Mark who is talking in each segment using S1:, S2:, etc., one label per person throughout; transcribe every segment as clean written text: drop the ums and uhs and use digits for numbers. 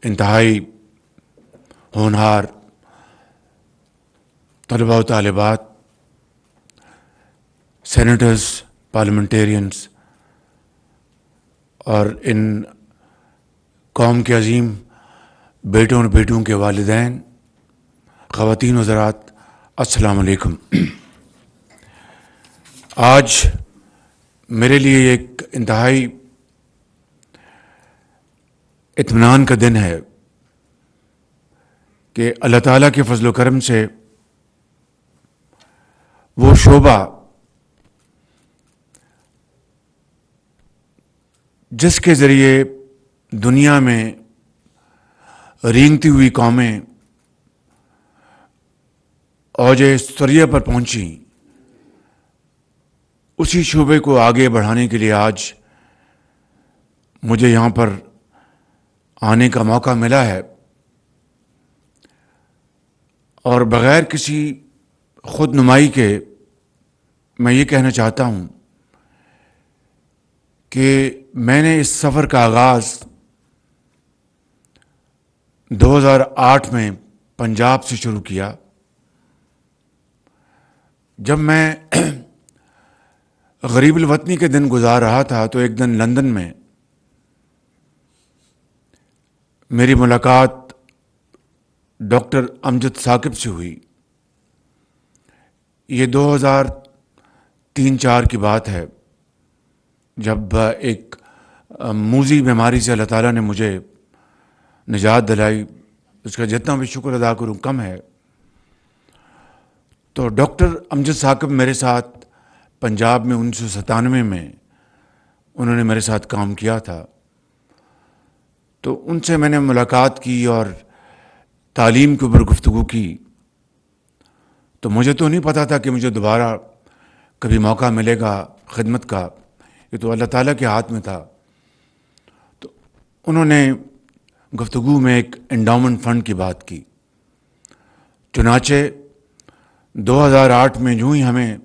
S1: انتہائی ہونہار طلباء و طالبات، سینیٹرز، پارلیمنٹیرینز اور ان قوم کے عظیم بیٹوں اور بیٹوں کے والدین، خواتین و حضرات، السلام علیکم۔ آج میرے لیے ایک انتہائی اطمینان کا دن ہے کہ اللہ تعالیٰ کے فضل و کرم سے وہ شعبہ جس کے ذریعے دنیا میں رینگتی ہوئی قومیں اوج ثریہ پر پہنچیں، اسی شعبے کو آگے بڑھانے کے لیے آج مجھے یہاں پر آنے کا موقع ملا ہے، اور بغیر کسی خود نمائی کے میں یہ کہنا چاہتا ہوں کہ میں نے اس سفر کا آغاز 2008 میں پنجاب سے شروع کیا، جب میں غریب الوطنی کے دن گزار رہا تھا تو ایک دن لندن میں میری ملاقات ڈاکٹر امجد ثاقب سے ہوئی۔ یہ 2003-04 کی بات ہے، جب ایک موذی بیماری سے اللہ تعالیٰ نے مجھے نجات دلائی، اس کا جتنا بھی شکر ادا کروں کم ہے۔ تو ڈاکٹر امجد ثاقب میرے ساتھ پنجاب میں 1997 میں انہوں نے میرے ساتھ کام کیا تھا، تو ان سے میں نے ملاقات کی اور تعلیم کے اوپر گفتگو کی۔ تو مجھے تو نہیں پتا تھا کہ مجھے دوبارہ کبھی موقع ملے گا خدمت کا، یہ تو اللہ تعالیٰ کے ہاتھ میں تھا۔ تو انہوں نے گفتگو میں ایک انڈاؤمنٹ فنڈ کی بات کی، چنانچہ 2008 میں جو ہی ہمیں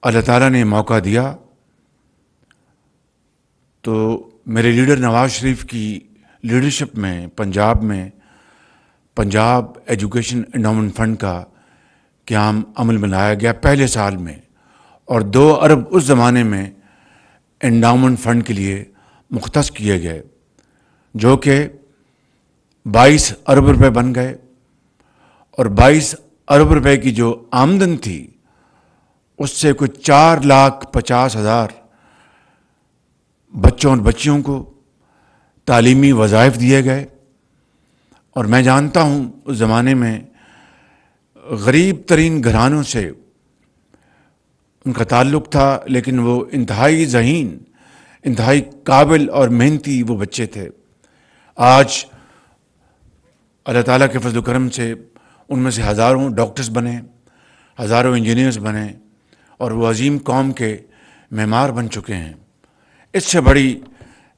S1: اللہ تعالیٰ نے موقع دیا تو میرے لیڈر نواز شریف کی لیڈرشپ میں پنجاب ایجوکیشن انڈاؤمنٹ فنڈ کا قیام عمل میں لایا گیا پہلے سال میں، اور 2 ارب اس زمانے میں انڈاؤمنٹ فنڈ کے لیے مختص کیے گئے، جو کہ 22 ارب روپے بن گئے، اور 22 ارب روپے کی جو آمدن تھی اس سے کچھ 4,50,000 بچوں اور بچیوں کو تعلیمی وظائف دیے گئے۔ اور میں جانتا ہوں اس زمانے میں غریب ترین گھرانوں سے ان کا تعلق تھا، لیکن وہ انتہائی ذہین، انتہائی قابل اور محنتی وہ بچے تھے۔ آج اللہ تعالیٰ کے فضل و کرم سے ان میں سے ہزاروں ڈاکٹرز بنے، ہزاروں انجینئرز بنے، اور وہ عظیم قوم کے معمار بن چکے ہیں۔ اس سے بڑی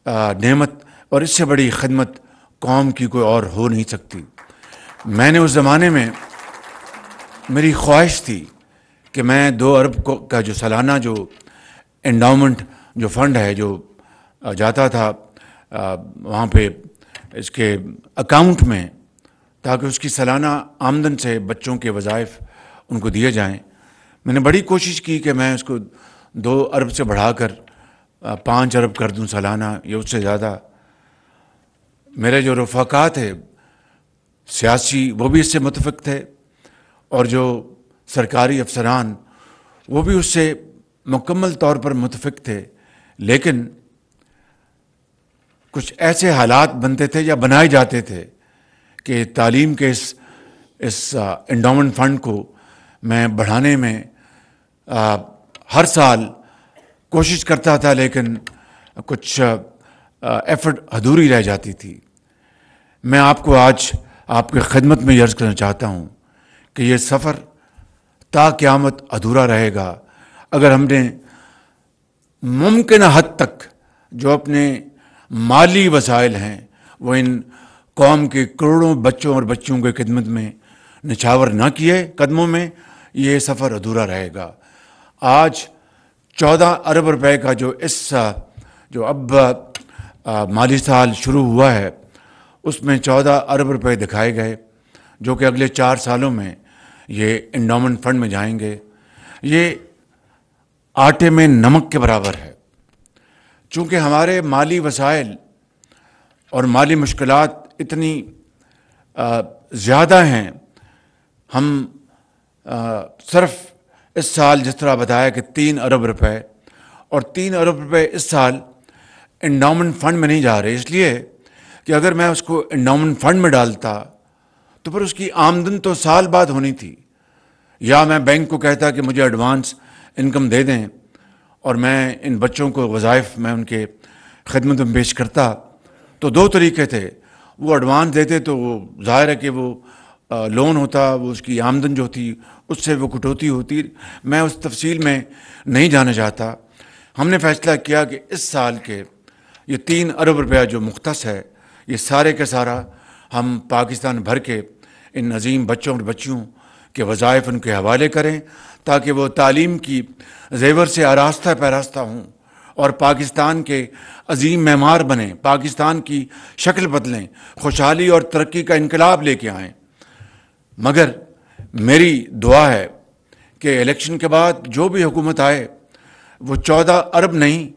S1: نعمت اور اس سے بڑی خدمت قوم کی کوئی اور ہو نہیں سکتی۔ میں نے اس زمانے میں، میری خواہش تھی کہ میں 2 ارب کا جو سالانہ جو انڈاؤمنٹ جو فنڈ ہے جو جاتا تھا وہاں پہ اس کے اکاؤنٹ میں، تاکہ اس کی سالانہ آمدن سے بچوں کے وظائف ان کو دیے جائیں، میں نے بڑی کوشش کی کہ میں اس کو 2 ارب سے بڑھا کر 5 ارب کر دوں سالانہ یا اس سے زیادہ۔ میرے جو رفقا تھے سیاسی وہ بھی اس سے متفق تھے، اور جو سرکاری افسران وہ بھی اس سے مکمل طور پر متفق تھے، لیکن کچھ ایسے حالات بنتے تھے یا بنائے جاتے تھے کہ تعلیم کے اس انڈاؤمنٹ فنڈ کو میں بڑھانے میں ہر سال کوشش کرتا تھا، لیکن کچھ ایفرٹ ادھوری رہ جاتی تھی۔ میں آپ کو آج آپ کی خدمت میں عرض کرنا چاہتا ہوں کہ یہ سفر تا قیامت ادھورا رہے گا اگر ہم نے ممکنہ حد تک جو اپنے مالی وسائل ہیں وہ ان قوم کے کروڑوں بچوں اور بچیوں کی خدمت میں نچھاور نہ کیے قدموں میں، یہ سفر ادھورا رہے گا۔ آج 14 ارب روپے کا جو اب مالی سال شروع ہوا ہے اس میں 14 ارب روپے دکھائے گئے جو کہ اگلے 4 سالوں میں یہ انڈومنٹ فنڈ میں جائیں گے۔ یہ آٹے میں نمک کے برابر ہے۔ چونکہ ہمارے مالی وسائل اور مالی مشکلات اتنی زیادہ ہیں، ہم صرف اس سال جس طرح بتایا کہ 3 ارب روپے، اور 3 ارب روپے اس سال انڈومنٹ فنڈ میں نہیں جا رہے، اس لیے کہ اگر میں اس کو انڈومنٹ فنڈ میں ڈالتا تو پھر اس کی آمدن تو سال بعد ہونی تھی، یا میں بینک کو کہتا کہ مجھے ایڈوانس انکم دے دیں اور میں ان بچوں کو وظائف میں ان کے خدمت میں پیش کرتا۔ تو 2 طریقے تھے، وہ ایڈوانس دیتے تو وہ ظاہر ہے کہ وہ لون ہوتا، وہ اس کی آمدن جو تھی اس سے وہ کٹوتی ہوتی۔ میں اس تفصیل میں نہیں جانا چاہتا۔ ہم نے فیصلہ کیا کہ اس سال کے یہ 3 ارب روپیہ جو مختص ہے، یہ سارے کا سارا ہم پاکستان بھر کے ان عظیم بچوں اور بچیوں کے وظائف ان کے حوالے کریں، تاکہ وہ تعلیم کی زیور سے آراستہ پیراستہ ہوں اور پاکستان کے عظیم معمار بنیں، پاکستان کی شکل بدلیں، خوشحالی اور ترقی کا انقلاب لے کے آئیں۔ مگر میری دعا ہے کہ الیکشن کے بعد جو بھی حکومت آئے وہ 14 ارب نہیں،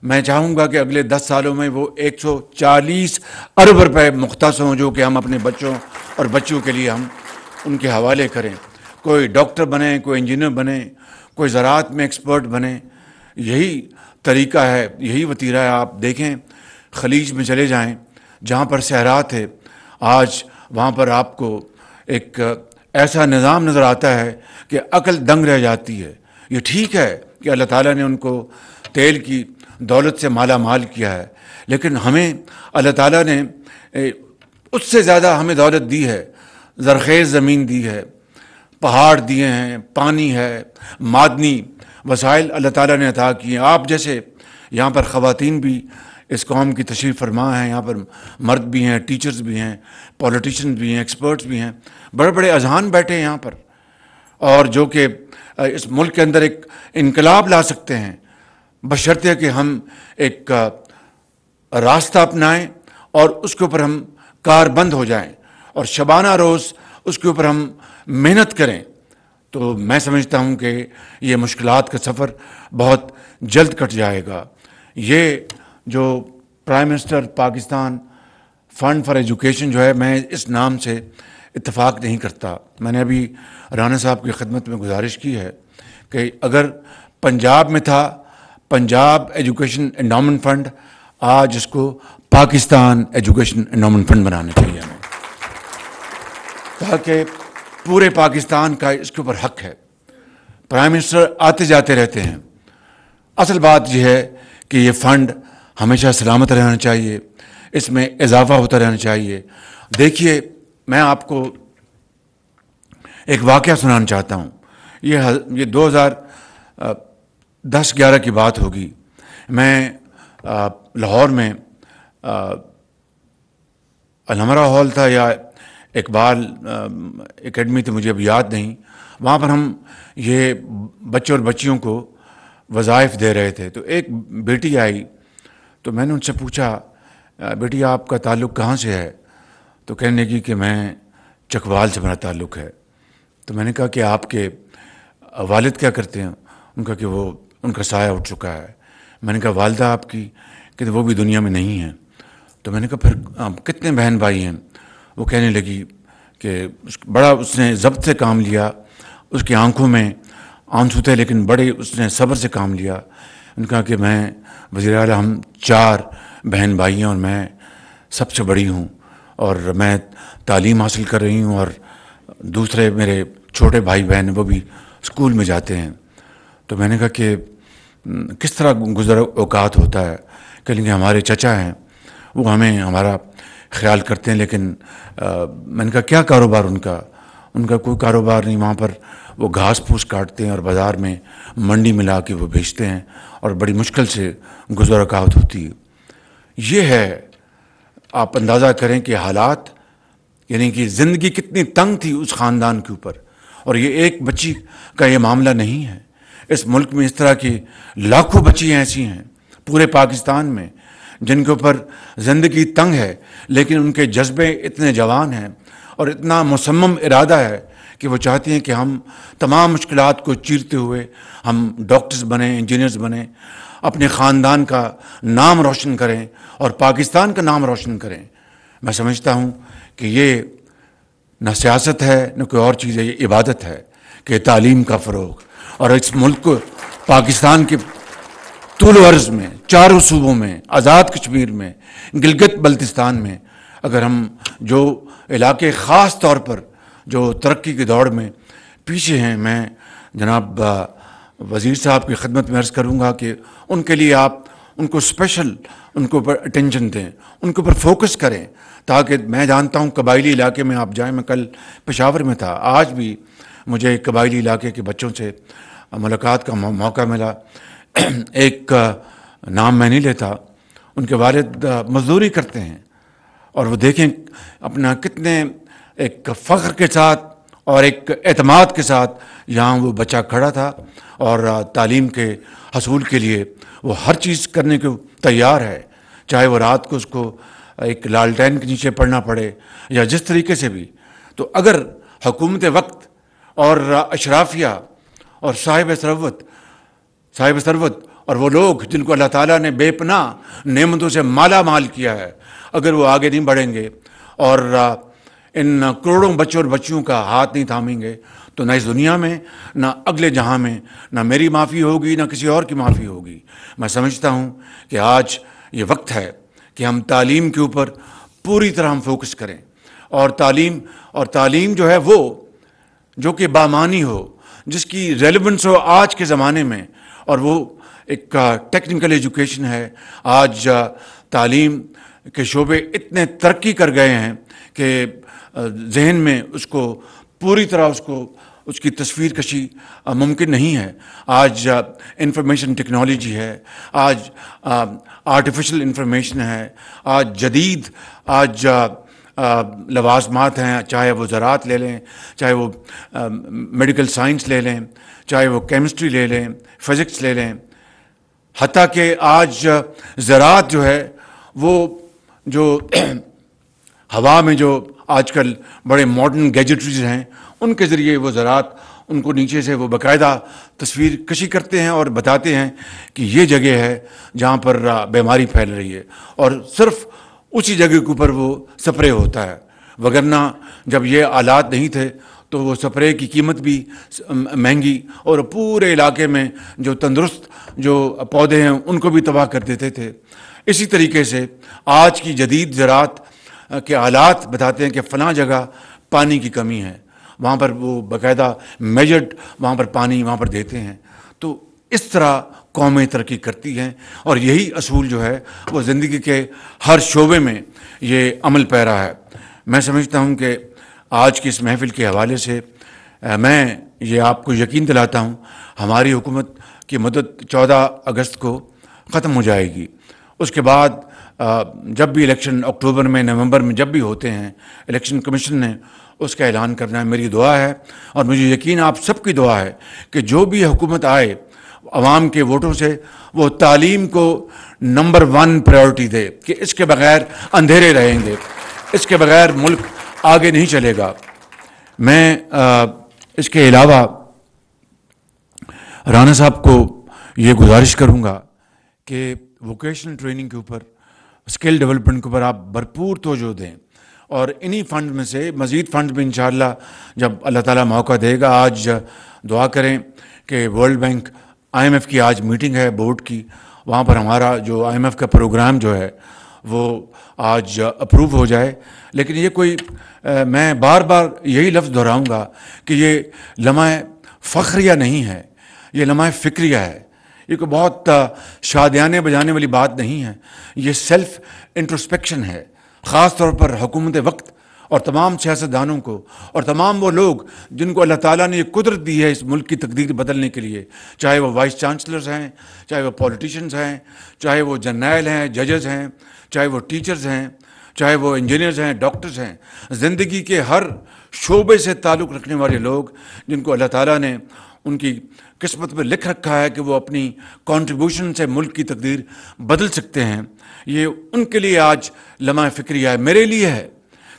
S1: میں چاہوں گا کہ اگلے 10 سالوں میں وہ 140 ارب روپے مختص ہوں، جو کہ ہم اپنے بچوں اور بچیوں کے لیے ہم ان کے حوالے کریں۔ کوئی ڈاکٹر بنے، کوئی انجینئر بنے، کوئی زراعت میں ایکسپرٹ بنے۔ یہی طریقہ ہے، یہی وتیرہ ہے۔ آپ دیکھیں خلیج میں چلے جائیں، جہاں پر صحرا تھے، آج وہاں پر آپ کو ایک ایسا نظام نظر آتا ہے کہ عقل دنگ رہ جاتی ہے۔ یہ ٹھیک ہے کہ اللہ تعالیٰ نے ان کو تیل کی دولت سے مالا مال کیا ہے، لیکن ہمیں اللہ تعالیٰ نے اس سے زیادہ ہمیں دولت دی ہے، زرخیز زمین دی ہے، پہاڑ دیے ہیں، پانی ہے، معدنی وسائل اللہ تعالیٰ نے عطا کیے ہیں۔ آپ جیسے یہاں پر خواتین بھی اس قوم کی تشریف فرما ہیں، یہاں پر مرد بھی ہیں، ٹیچرز بھی ہیں، پولیٹیشنز بھی ہیں، ایکسپرٹس بھی ہیں، بڑے بڑے اذہان بیٹھے ہیں یہاں پر، اور جو کہ اس ملک کے اندر ایک انقلاب لا سکتے ہیں، بشرطے کہ ہم ایک راستہ اپنائیں اور اس کے اوپر ہم کار بند ہو جائیں اور شبانہ روز اس کے اوپر ہم محنت کریں۔ تو میں سمجھتا ہوں کہ یہ مشکلات کا سفر بہت جلد کٹ جائے گا۔ یہ جو prime minister Pakistan fund for education جو ہے، میں اس نام سے اتفاق نہیں کرتا۔ میں نے ابھی رانا صاحب کی خدمت میں گزارش کی ہے کہ اگر پنجاب میں تھا پنجاب ایجوکیشن انڈومنٹ فنڈ، آج اس کو پاکستان ایجوکیشن انڈومنٹ فنڈ بنانا چاہیے ہمیں، تاکہ پورے پاکستان کا اس کے اوپر حق ہے۔ پرائم منسٹر آتے جاتے رہتے ہیں، اصل بات یہ ہے کہ یہ فنڈ ہمیشہ سلامت رہنا چاہیے، اس میں اضافہ ہوتا رہنا چاہیے۔ دیکھیے، میں آپ کو ایک واقعہ سنانا چاہتا ہوں۔ یہ 2010-11 کی بات ہوگی۔ میں لاہور میں الحمرا ہال تھا یا اقبال اکیڈمی تھی، مجھے اب یاد نہیں، وہاں پر ہم یہ بچوں اور بچیوں کو وظائف دے رہے تھے۔ تو ایک بیٹی آئی، تو میں نے ان سے پوچھا، بیٹی آپ کا تعلق کہاں سے ہے؟ تو کہنے لگی کہ میں چکوال سے میرا تعلق ہے۔ تو میں نے کہا کہ آپ کے والد کیا کرتے ہیں؟ ان کا کہ وہ ان کا سایہ اٹھ چکا ہے۔ میں نے کہا والدہ آپ کی؟ کہ وہ بھی دنیا میں نہیں ہیں۔ تو میں نے کہا پھر آپ کتنے بہن بھائی ہیں؟ وہ کہنے لگی کہ بڑا اس نے ضبط سے کام لیا، اس کی آنکھوں میں آنسو تھے لیکن بڑے اس نے صبر سے کام لیا۔ ان کا کہ میں وزیر اعلیٰ، ہم 4 بہن بھائی ہیں اور میں سب سے بڑی ہوں، اور میں تعلیم حاصل کر رہی ہوں، اور دوسرے میرے چھوٹے بھائی بہن وہ بھی اسکول میں جاتے ہیں۔ تو میں نے کہا کہ کس طرح گزر اوقات ہوتا ہے؟ کہ ہمارے چچا ہیں، وہ ہمیں ہمارا خیال کرتے ہیں، لیکن میں نے کہا کیا کاروبار ان کا؟ ان کا کوئی کاروبار نہیں، وہاں پر وہ گھاس پھوس کاٹتے ہیں اور بازار میں منڈی میں لا کے وہ بیچتے ہیں، اور بڑی مشکل سے گزر اوقات ہوتی ہے۔ یہ ہے، آپ اندازہ کریں کہ حالات، یعنی کہ زندگی کتنی تنگ تھی اس خاندان کے اوپر۔ اور یہ ایک بچی کا یہ معاملہ نہیں ہے، اس ملک میں اس طرح کی لاکھوں بچیاں ایسی ہیں پورے پاکستان میں جن کے اوپر زندگی تنگ ہے لیکن ان کے جذبے اتنے جوان ہیں اور اتنا مصمم ارادہ ہے کہ وہ چاہتی ہیں کہ ہم تمام مشکلات کو چیرتے ہوئے ہم ڈاکٹرز بنیں، انجینئرز بنیں، اپنے خاندان کا نام روشن کریں اور پاکستان کا نام روشن کریں۔ میں سمجھتا ہوں کہ یہ نہ سیاست ہے نہ کوئی اور چیز ہے، یہ عبادت ہے کہ تعلیم کا فروغ، اور اس ملک کو پاکستان کے طول و عرض میں، چاروں صوبوں میں، آزاد کشمیر میں، گلگت بلتستان میں، اگر ہم جو علاقے خاص طور پر جو ترقی کی دوڑ میں پیچھے ہیں، میں جناب وزیر صاحب کی خدمت میں عرض کروں گا کہ ان کے لیے آپ ان کو اسپیشل ان کے اوپر اٹینشن دیں، ان کے اوپر فوکس کریں، تاکہ میں جانتا ہوں قبائلی علاقے میں آپ جائیں، میں کل پشاور میں تھا، آج بھی مجھے قبائلی علاقے کے بچوں سے ملاقات کا موقع ملا۔ ایک نام میں نہیں لیتا، ان کے والد مزدوری کرتے ہیں اور وہ دیکھیں اپنا کتنے ایک فخر کے ساتھ اور ایک اعتماد کے ساتھ یہاں وہ بچہ کھڑا تھا اور تعلیم کے حصول کے لیے وہ ہر چیز کرنے کو تیار ہے، چاہے وہ رات کو اس کو ایک لالٹین کے نیچے پڑھنا پڑے یا جس طریقے سے بھی۔ تو اگر حکومت وقت اور اشرافیہ اور صاحب ثروت اور وہ لوگ جن کو اللہ تعالیٰ نے بے پناہ نعمتوں سے مالا مال کیا ہے، اگر وہ آگے نہیں بڑھیں گے اور ان کروڑوں بچوں اور بچیوں کا ہاتھ نہیں تھامیں گے، تو نہ اس دنیا میں نہ اگلے جہاں میں نہ میری معافی ہوگی نہ کسی اور کی معافی ہوگی۔ میں سمجھتا ہوں کہ آج یہ وقت ہے کہ ہم تعلیم کے اوپر پوری طرح ہم فوکس کریں، اور تعلیم جو ہے وہ جو کہ بامانی ہو، جس کی ریلیونس ہو آج کے زمانے میں، اور وہ ایک ٹیکنیکل ایجوکیشن ہے۔ آج تعلیم کے شعبے اتنے ترقی کر گئے ہیں کہ ذہن میں اس کو پوری طرح اس کی تصویر کشی ممکن نہیں ہے۔ آج انفارمیشن ٹیکنالوجی ہے، آج آرٹیفیشل انفارمیشن ہے، آج لوازمات ہیں، چاہے وہ زراعت لے لیں، چاہے وہ میڈیکل سائنس لے لیں، چاہے وہ کیمسٹری لے لیں، فزکس لے لیں، حتیٰ کہ آج زراعت جو ہے وہ جو ہوا میں جو آج کل بڑے ماڈرن گیجٹریز ہیں، ان کے ذریعے وہ زراعت ان کو نیچے سے وہ باقاعدہ تصویر کشی کرتے ہیں اور بتاتے ہیں کہ یہ جگہ ہے جہاں پر بیماری پھیل رہی ہے، اور صرف اسی جگہ کے اوپر وہ سپرے ہوتا ہے، وگرنہ جب یہ آلات نہیں تھے تو وہ سپرے کی قیمت بھی مہنگی اور پورے علاقے میں جو تندرست جو پودے ہیں ان کو بھی تباہ کر دیتے تھے۔ اسی طریقے سے آج کی جدید زراعت کے آلات بتاتے ہیں کہ فلاں جگہ پانی کی کمی ہے، وہاں پر وہ باقاعدہ میجرڈ وہاں پر پانی وہاں پر دیتے ہیں۔ تو اس طرح قومیں ترقی کرتی ہیں، اور یہی اصول جو ہے وہ زندگی کے ہر شعبے میں یہ عمل پیرا ہے۔ میں سمجھتا ہوں کہ آج کی اس محفل کے حوالے سے میں یہ آپ کو یقین دلاتا ہوں، ہماری حکومت کی مدت 14 اگست کو ختم ہو جائے گی۔ اس کے بعد جب بھی الیکشن اکتوبر میں نومبر میں جب بھی ہوتے ہیں، الیکشن کمیشن نے اس کا اعلان کرنا ہے۔ میری دعا ہے اور مجھے یقین آپ سب کی دعا ہے کہ جو بھی حکومت آئے عوام کے ووٹوں سے، وہ تعلیم کو نمبر 1 پرائیورٹی دے، کہ اس کے بغیر اندھیرے رہیں گے، اس کے بغیر ملک آگے نہیں چلے گا۔ میں اس کے علاوہ رانا صاحب کو یہ گزارش کروں گا کہ ووکیشنل ٹریننگ کے اوپر، اسکل ڈیولپمنٹ کے اوپر آپ بھرپور توجہ دیں، اور انہی فنڈ میں سے مزید فنڈ میں انشاءاللہ جب اللہ تعالیٰ موقع دے گا، آج دعا کریں کہ ورلڈ بینک IMF کی آج میٹنگ ہے بورڈ کی، وہاں پر ہمارا جو IMF کا پروگرام جو ہے وہ آج اپروو ہو جائے۔ لیکن یہ کوئی میں بار بار یہی لفظ دہراؤں گا کہ یہ لمحہ فخریہ نہیں ہے، یہ لمحہ فکریہ ہے۔ یہ کوئی بہت شادیانے بجانے والی بات نہیں ہے، یہ سیلف انٹروسپیکشن ہے، خاص طور پر حکومت وقت اور تمام سیاستدانوں کو اور تمام وہ لوگ جن کو اللہ تعالیٰ نے یہ قدرت دی ہے اس ملک کی تقدیر بدلنے کے لیے، چاہے وہ وائس چانسلرز ہیں، چاہے وہ پولیٹیشنز ہیں، چاہے وہ جرنیل ہیں، ججز ہیں، چاہے وہ ٹیچرز ہیں، چاہے وہ انجینئرز ہیں، ڈاکٹرز ہیں، زندگی کے ہر شعبے سے تعلق رکھنے والے لوگ جن کو اللہ تعالیٰ نے ان کی قسمت میں لکھ رکھا ہے کہ وہ اپنی کنٹریبیوشن سے ملک کی تقدیر بدل سکتے ہیں، یہ ان کے لیے آج لمحہ فکریہ ہے، میرے لیے ہے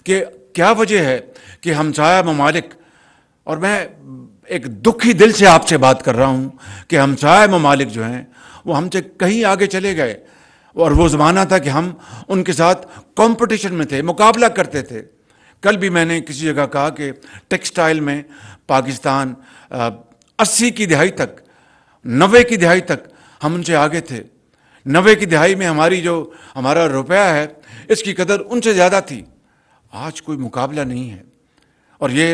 S1: کہ کیا وجہ ہے کہ ہمسایہ ممالک، اور میں ایک دکھی دل سے آپ سے بات کر رہا ہوں کہ ہمسایہ ممالک جو ہیں وہ ہم سے کہیں آگے چلے گئے، اور وہ زمانہ تھا کہ ہم ان کے ساتھ کمپٹیشن میں تھے، مقابلہ کرتے تھے۔ کل بھی میں نے کسی جگہ کہا کہ ٹیکسٹائل میں پاکستان 80 کی دہائی تک، 90 کی دہائی تک ہم ان سے آگے تھے۔ 90 کی دہائی میں ہمارا روپیہ ہے، اس کی قدر ان سے زیادہ تھی۔ آج کوئی مقابلہ نہیں ہے، اور یہ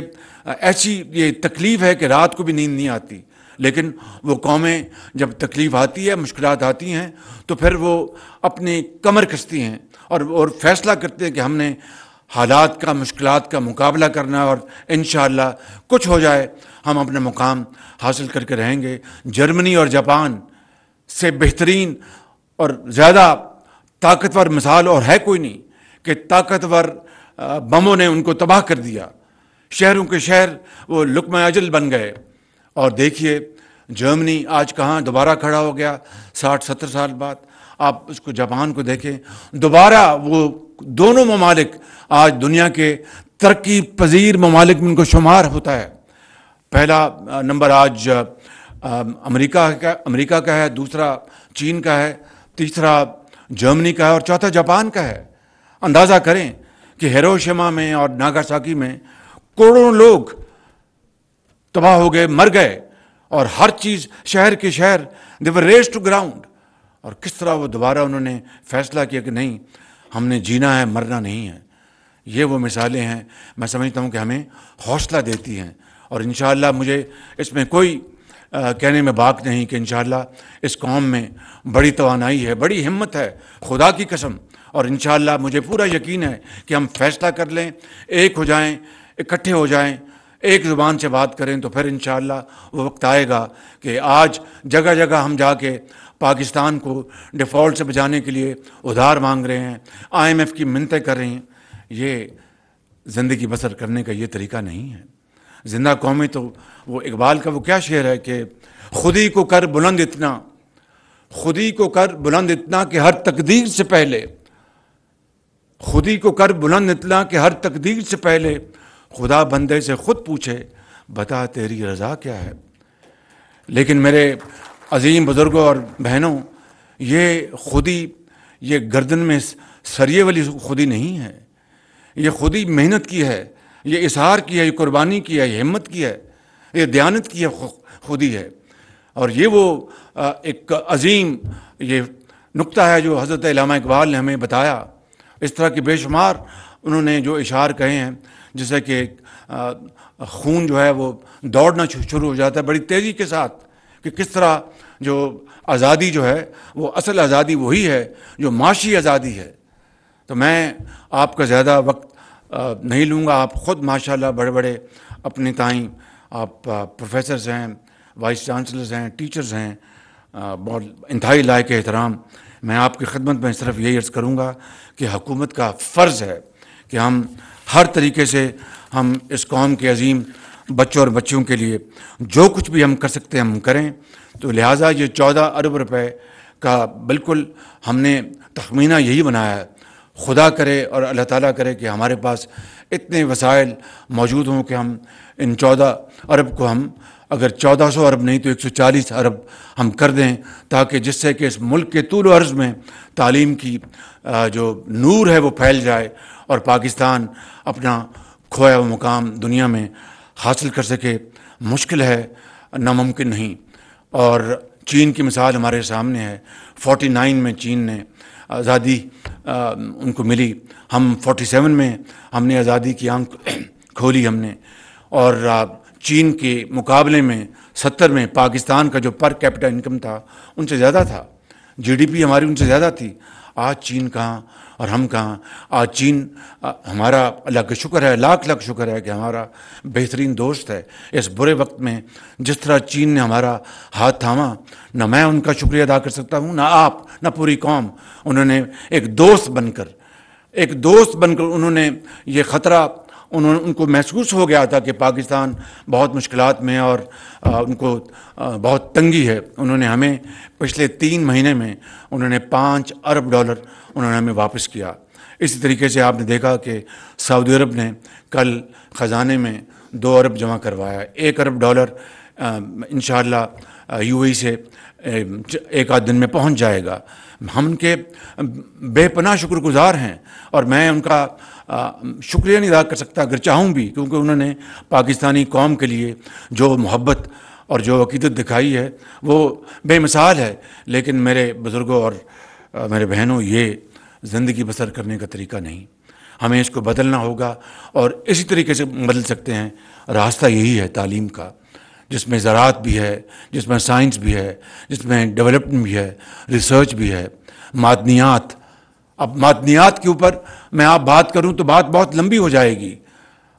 S1: ایسی تکلیف ہے کہ رات کو بھی نیند نہیں آتی۔ لیکن وہ قومیں جب تکلیف آتی ہے، مشکلات آتی ہیں، تو پھر وہ اپنی کمر کستی ہیں اور فیصلہ کرتے ہیں کہ ہم نے حالات کا، مشکلات کا مقابلہ کرنا، اور انشاءاللہ کچھ ہو جائے ہم اپنے مقام حاصل کر کے رہیں گے۔ جرمنی اور جاپان سے بہترین اور زیادہ طاقتور مثال اور ہے کوئی نہیں کہ طاقتور بموں نے ان کو تباہ کر دیا، شہروں کے شہر وہ لقمہ اجل بن گئے۔ اور دیکھیے جرمنی آج کہاں دوبارہ کھڑا ہو گیا 60-70 سال بعد۔ آپ اس کو جاپان کو دیکھیں، دوبارہ وہ دونوں ممالک آج دنیا کے ترقی پذیر ممالک میں ان کو شمار ہوتا ہے۔ پہلا نمبر آج امریکہ کا ہے، دوسرا چین کا ہے، تیسرا جرمنی کا ہے، اور چوتھا جاپان کا ہے۔ اندازہ کریں کہ ہیروشیما میں اور ناگاساکی میں کروڑوں لوگ تباہ ہو گئے، مر گئے، اور ہر چیز شہر کے شہر they were razed to ground۔ اور کس طرح وہ دوبارہ انہوں نے فیصلہ کیا کہ نہیں، ہم نے جینا ہے، مرنا نہیں ہے۔ یہ وہ مثالیں ہیں، میں سمجھتا ہوں کہ ہمیں حوصلہ دیتی ہیں، اور انشاءاللہ مجھے اس میں کوئی کہنے میں باک نہیں کہ انشاءاللہ اس قوم میں بڑی توانائی ہے، بڑی ہمت ہے، خدا کی قسم۔ اور انشاءاللہ مجھے پورا یقین ہے کہ ہم فیصلہ کر لیں، ایک ہو جائیں، اکٹھے ہو جائیں، ایک زبان سے بات کریں، تو پھر انشاءاللہ وہ وقت آئے گا کہ آج جگہ جگہ ہم جا کے پاکستان کو ڈیفالٹ سے بچانے کے لیے ادھار مانگ رہے ہیں، IMF کی منتیں کر رہے ہیں۔ یہ زندگی بسر کرنے کا یہ طریقہ نہیں ہے۔ زندہ قومی تو وہ اقبال کا وہ کیا شعر ہے کہ خودی کو کر بلند اتنا، خودی کو کر بلند اتنا کہ ہر تقدیر سے پہلے، خودی کو کر بلند اتنا کہ ہر تقدیر سے پہلے خدا بندے سے خود پوچھے بتا تیری رضا کیا ہے۔ لیکن میرے عظیم بزرگوں اور بہنوں، یہ خودی، یہ گردن میں سریے والی خودی نہیں ہے، یہ خودی محنت کی ہے، یہ اظہار کی ہے، یہ قربانی کی ہے، یہ ہمت کی ہے، یہ دیانت کی ہے، خودی ہے۔ اور یہ وہ ایک عظیم یہ نقطہ ہے جو حضرت علامہ اقبال نے ہمیں بتایا۔ اس طرح کی بے شمار انہوں نے جو اشعار کہے ہیں، جیسے کہ خون جو ہے وہ دوڑنا شروع ہو جاتا ہے بڑی تیزی کے ساتھ، کہ کس طرح جو آزادی جو ہے وہ اصل آزادی وہی ہے جو معاشی آزادی ہے۔ تو میں آپ کا زیادہ وقت نہیں لوں گا، آپ خود ماشاءاللہ بڑے بڑے اپنے تائیں آپ پروفیسرز ہیں، وائس چانسلرز ہیں، ٹیچرز ہیں، بہت انتہائی لائق احترام۔ میں آپ کی خدمت میں صرف یہی عرض کروں گا کہ حکومت کا فرض ہے کہ ہم ہر طریقے سے ہم اس قوم کے عظیم بچوں اور بچیوں کے لیے جو کچھ بھی ہم کر سکتے ہیں ہم کریں۔ تو لہٰذا یہ 14 ارب روپے کا بالکل ہم نے تخمینہ یہی بنایا ہے۔ خدا کرے اور اللہ تعالیٰ کرے کہ ہمارے پاس اتنے وسائل موجود ہوں کہ ہم ان 14 ارب کو ہم اگر 1400 ارب نہیں تو 140 ارب ہم کر دیں، تاکہ جس سے کہ اس ملک کے طول و عرض میں تعلیم کی جو نور ہے وہ پھیل جائے، اور پاکستان اپنا کھویا ہوا مقام دنیا میں حاصل کر سکے۔ مشکل ہے، ناممکن نہیں۔ اور چین کی مثال ہمارے سامنے ہے۔ 49 میں چین نے آزادی ان کو ملی، ہم 47 میں ہم نے آزادی کی آنکھ کھولی ہم نے، اور چین کے مقابلے میں 70 میں پاکستان کا جو پر کیپٹا انکم تھا ان سے زیادہ تھا، GDP ہماری ان سے زیادہ تھی۔ آج چین کہاں اور ہم کہاں؟ آج چین ہمارا اللہ کا شکر ہے، لاکھ لاکھ شکر ہے کہ ہمارا بہترین دوست ہے۔ اس برے وقت میں جس طرح چین نے ہمارا ہاتھ تھاما، نہ میں ان کا شکریہ ادا کر سکتا ہوں، نہ آپ، نہ پوری قوم۔ انہوں نے ایک دوست بن کر انہوں نے یہ خطرہ ان کو محسوس ہو گیا تھا کہ پاکستان بہت مشکلات میں اور ان کو بہت تنگی ہے. انہوں نے ہمیں پچھلے 3 مہینے میں انہوں نے $5 ارب انہوں نے ہمیں واپس کیا. اسی طریقے سے آپ نے دیکھا کہ سعودی عرب نے کل خزانے میں 2 ارب جمع کروایا. $1 ارب انشاءاللہ UAE سے 1 آدھ دن میں پہنچ جائے گا. ہم ان کے بے پناہ شکر گزار ہیں اور میں ان کا شکریہ نہیں ادا کر سکتا اگر چاہوں بھی، کیونکہ انہوں نے پاکستانی قوم کے لیے جو محبت اور جو عقیدت دکھائی ہے وہ بے مثال ہے. لیکن میرے بزرگوں اور میرے بہنوں، یہ زندگی بسر کرنے کا طریقہ نہیں. ہمیں اس کو بدلنا ہوگا اور اسی طریقے سے بدل سکتے ہیں. راستہ یہی ہے تعلیم کا، جس میں زراعت بھی ہے، جس میں سائنس بھی ہے، جس میں ڈیولپمنٹ بھی ہے، ریسرچ بھی ہے، معدنیات. اب معدنیات کے اوپر میں آپ بات کروں تو بات بہت لمبی ہو جائے گی،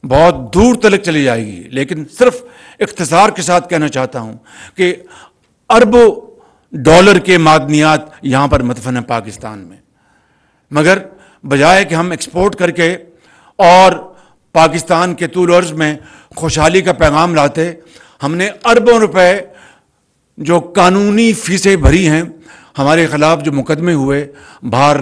S1: بہت دور تلک چلی جائے گی. لیکن صرف اختصار کے ساتھ کہنا چاہتا ہوں کہ اربوں ڈالر کے معدنیات یہاں پر مدفن ہیں پاکستان میں. مگر بجائے کہ ہم ایکسپورٹ کر کے اور پاکستان کے طول عرض میں خوشحالی کا پیغام لاتے، ہم نے اربوں روپے جو قانونی فیسیں بھری ہیں، ہمارے خلاف جو مقدمے ہوئے باہر